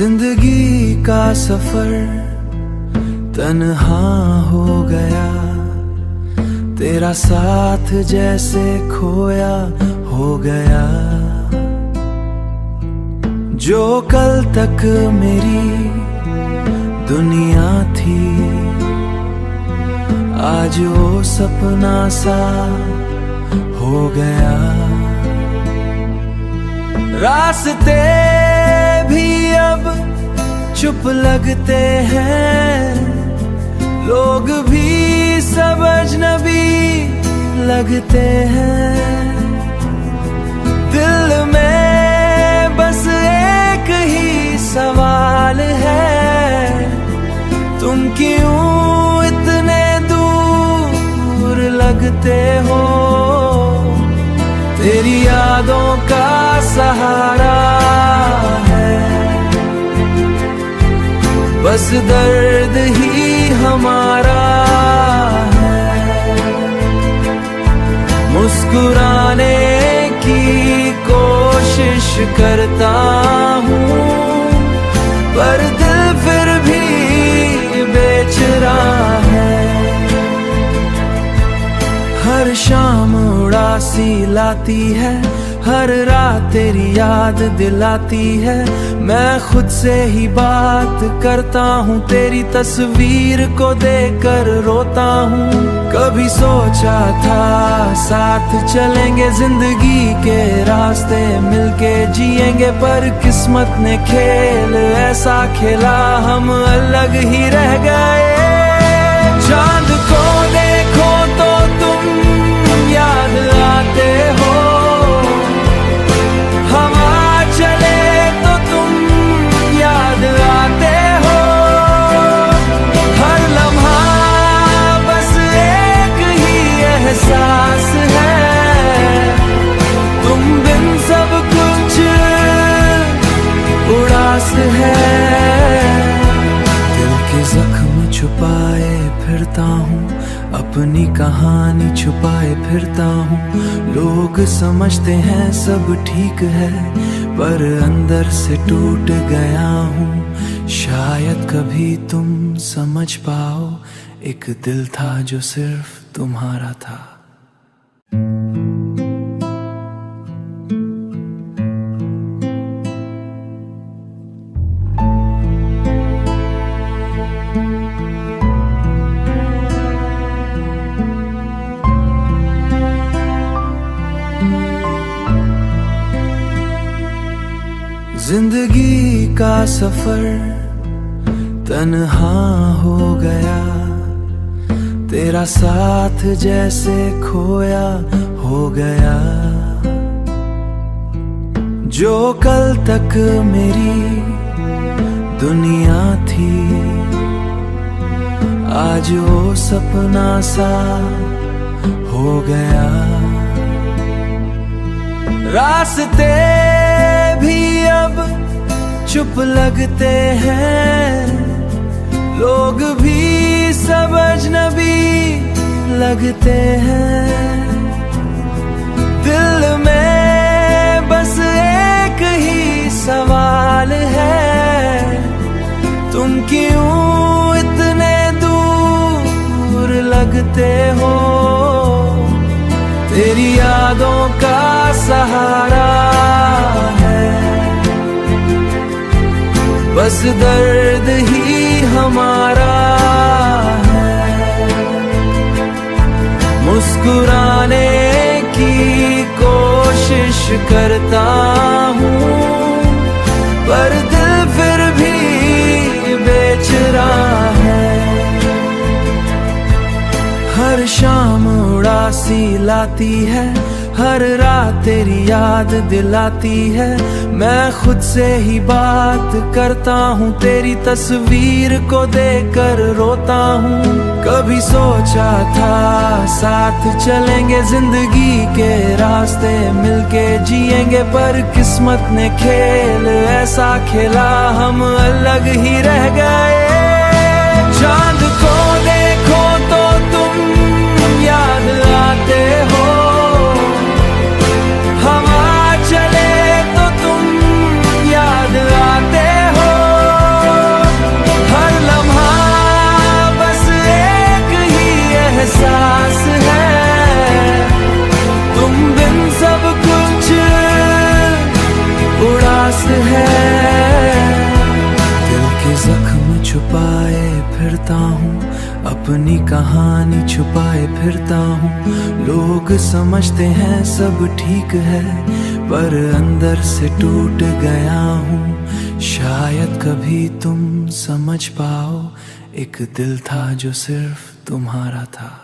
जिंदगी का सफर तन्हा हो गया, तेरा साथ जैसे खोया हो गया। जो कल तक मेरी दुनिया थी, आज वो सपना सा हो गया। रास्ते भी अब चुप लगते हैं, लोग भी सब अजनबी लगते हैं। दिल में बस एक ही सवाल है, तुम क्यों इतने दूर लगते हो? तेरी यादों का सहारा है, बस दर्द ही हमारा है। मुस्कुराने की कोशिश करता हूँ, पर दिल फिर भी बेच रहा है। हर शाम उदासी लाती है, हर रात तेरी याद दिलाती है। मैं खुद से ही बात करता हूँ, तेरी तस्वीर को देखकर रोता हूँ। कभी सोचा था साथ चलेंगे, जिंदगी के रास्ते मिलके जिएंगे, पर किस्मत ने खेल ऐसा खेला, हम अलग ही रह गए। चांद को देखो तो तुम याद आते हो, हवा चले तो तुम याद आते हो। हर लम्हा बस एक ही एहसास है, तुम बिन सब कुछ उदास है। दिल के जख्म छुपाए फिरता हूँ, अपनी कहानी छुपाए फिरता हूँ। लोग समझते हैं सब ठीक है, पर अंदर से टूट गया हूँ। शायद कभी तुम समझ पाओ, एक दिल था जो सिर्फ तुम्हारा था। जिंदगी का सफर तन्हा हो गया, तेरा साथ जैसे खोया हो गया। जो कल तक मेरी दुनिया थी, आज वो सपना सा हो गया। रास्ते भी अब चुप लगते हैं, लोग भी सब अजनबी लगते हैं। दिल में बस एक ही सवाल है, तुम क्यों इतने दूर लगते हो? तेरी यादों का सहारा है, बस दर्द ही हमारा है। मुस्कुराने की कोशिश करता हूँ, पर दिल फिर भी बेच रहा है। हर शाम उदासी लाती है, हर रात तेरी याद दिलाती है। मैं खुद से ही बात करता हूँ, तेरी तस्वीर को देखकर रोता हूँ। कभी सोचा था साथ चलेंगे, जिंदगी के रास्ते मिलके जिएंगे, पर किस्मत ने खेल ऐसा खेला, हम अलग ही रह गए। चांद को देखो तो तुम याद आते हो, हवा चले तो तुम याद आते हो। अपनी कहानी छुपाए फिरता हूँ। लोग समझते हैं सब ठीक है, पर अंदर से टूट गया हूँ। शायद कभी तुम समझ पाओ, एक दिल था जो सिर्फ तुम्हारा था।